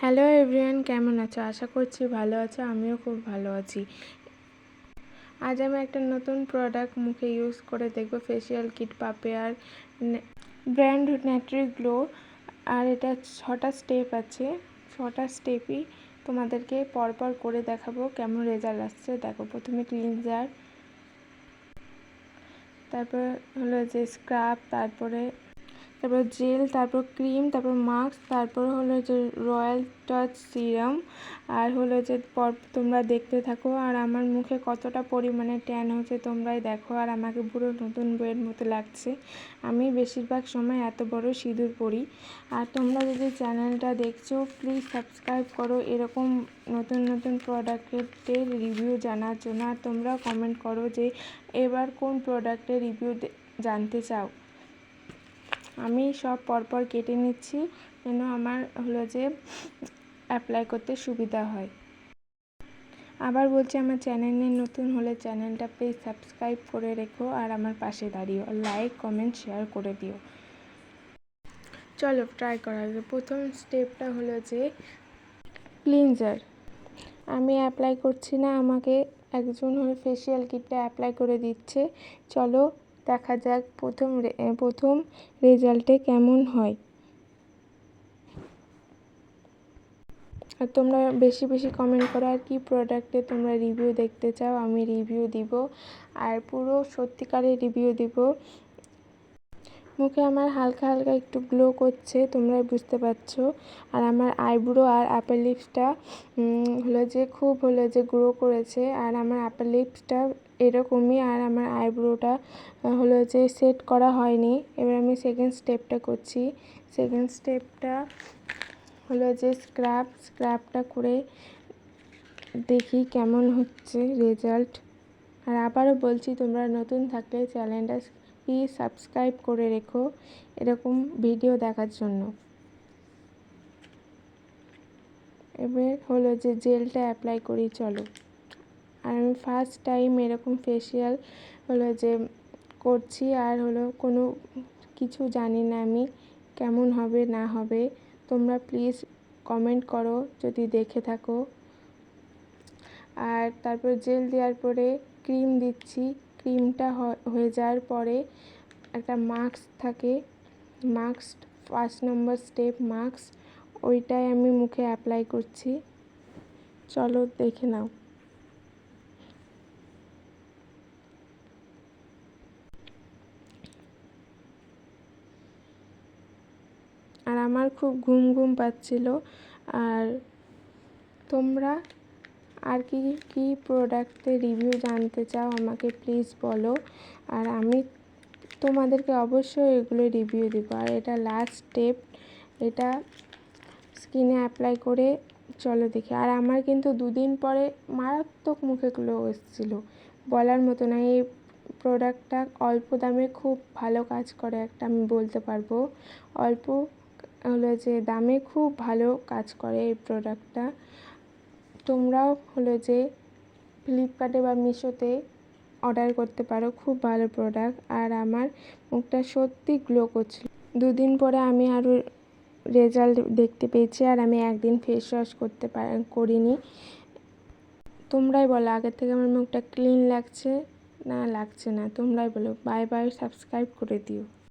Hello everyone, কেমন আছো? আশা করছি ভালো আছো। আমিও খুব ভালো আছি। আজ আমি একটা নতুন প্রোডাক্ট মুখে ইউজ করে দেখব, ফেসিয়াল কিট পাপিয়ার ব্র্যান্ড ন্যাট্রি গ্লো। আর এটা 6টা স্টেপ আছে। 6টা স্টেপই তোমাদেরকে পরপর করে দেখাবো কেমন রেজাল্ট আসছে। দেখো, প্রথমে ক্লিনজার, তারপর হলো যে স্ক্রাব, তারপর জেল, তারপর ক্রিম, তারপর মাস্ক, তারপর হলো যে রয়্যাল টাচ সিরাম। আর হলো যে তোমরা দেখতে থাকো আর আমার মুখে কতটা পরিমাণে ট্যান হচ্ছে তোমরাই দেখো। আর আমাকে পুরো নতুন বইয়ের মতো লাগছে। আমি বেশিরভাগ সময় এত বড় সিঁদুর পরি। আর তোমরা যদি চ্যানেলটা দেখছো, প্লিজ সাবস্ক্রাইব করো এরকম নতুন নতুন প্রোডাক্টের রিভিউ জানার জন্য। আর তোমরা কমেন্ট করো যে এবার কোন প্রোডাক্টের রিভিউ জানতে চাও। আমি সব পরপর কেটে নিচ্ছি যেন আমার হলো যে অ্যাপ্লাই করতে সুবিধা হয়। আবার বলছি, আমার চ্যানেলে নতুন হলে চ্যানেলটা প্লিজ সাবস্ক্রাইব করে রেখো আর আমার পাশে দাঁড়িও, লাইক কমেন্ট শেয়ার করে দিও। চলো ট্রাই করা যাবে। প্রথম স্টেপটা হলো যে ক্লিনজার। আমি অ্যাপ্লাই করছি না, আমাকে একজন হলো ফেসিয়াল কিটটা অ্যাপ্লাই করে দিচ্ছে। চলো দেখা যাক প্রথম রেজাল্টে কেমন হয়। আর তোমরা বেশি বেশি কমেন্ট করো আর কি প্রোডাক্টে তোমরা রিভিউ দেখতে চাও, আমি রিভিউ দিব। আর পুরো সত্যিকারের রিভিউ দিব। মুখে আমার হালকা হালকা একটু গ্লো করছে, তোমরা বুঝতে পারছো। আর আমার আইব্রো আর আপার লিপসটা খুব গ্লো করেছে। আর আমার আপার লিপসটা এরকমই, আর আমার আইব্রোটা সেট করা হয়নি। এবার আমি সেকেন্ড স্টেপটা করছি। সেকেন্ড স্টেপটা স্ক্রাবটা করে দেখি কেমন হচ্ছে রেজাল্ট। আর আবারও বলছি, তোমরা নতুন থাকলে চ্যানেলটা প্লিজ সাবস্ক্রাইব করে রেখো এরকম ভিডিও দেখার জন্য। এবার জেলটা অ্যাপ্লাই করি, চলো। আর আমি ফার্স্ট টাইম এরকম ফেসিয়াল করছি। আর কোনো কিছু জানি না আমি কেমন হবে না হবে। তোমরা প্লিজ কমেন্ট করো যদি দেখে থাকো। আর তারপর জেল দেওয়ার পরে ক্রিম দিচ্ছি। ক্রিমটা হয়ে যাওয়ার পরে একটা মাস্ক থাকে, মাস্ক 5 নম্বর স্টেপ মাস্ক, ওইটাই আমি মুখে অ্যাপ্লাই করছি। চলো দেখে নাও। আর আমার খুব ঘুম ঘুম পাচ্ছিল। আর তোমরা আর কি কি প্রোডাক্টের রিভিউ জানতে চাও আমাকে প্লিজ বলো। আর আমি তোমাদেরকে অবশ্যই এগুলো রিভিউ দেবো। আর এটা লাস্ট স্টেপ, এটা স্কিনে অ্যাপ্লাই করে চলো দেখি। আর আমার কিন্তু 2 দিন পরে মারাত্মক মুখে গ্লো এসেছিলো, বলার মতো না। এই প্রোডাক্টটা অল্প দামে খুব ভালো কাজ করে, একটা আমি বলতে পারবো। অল্প দামে খুব ভালো কাজ করে এই প্রোডাক্টটা। তোমরাও ফ্লিপকার্টে বা মিশোতে অর্ডার করতে পারো, খুব ভালো প্রোডাক্ট। আর আমার মুখটা সত্যি গ্লো করছিল। 2 দিন পরে আমি আরও রেজাল্ট দেখতে পেয়েছি। আর আমি একদিন ফেস ওয়াশ করিনি। তোমরাই বলো আগের থেকে আমার মুখটা ক্লিন লাগছে না লাগছে না, তোমরাই বলো। বাই বাই, সাবস্ক্রাইব করে দিও।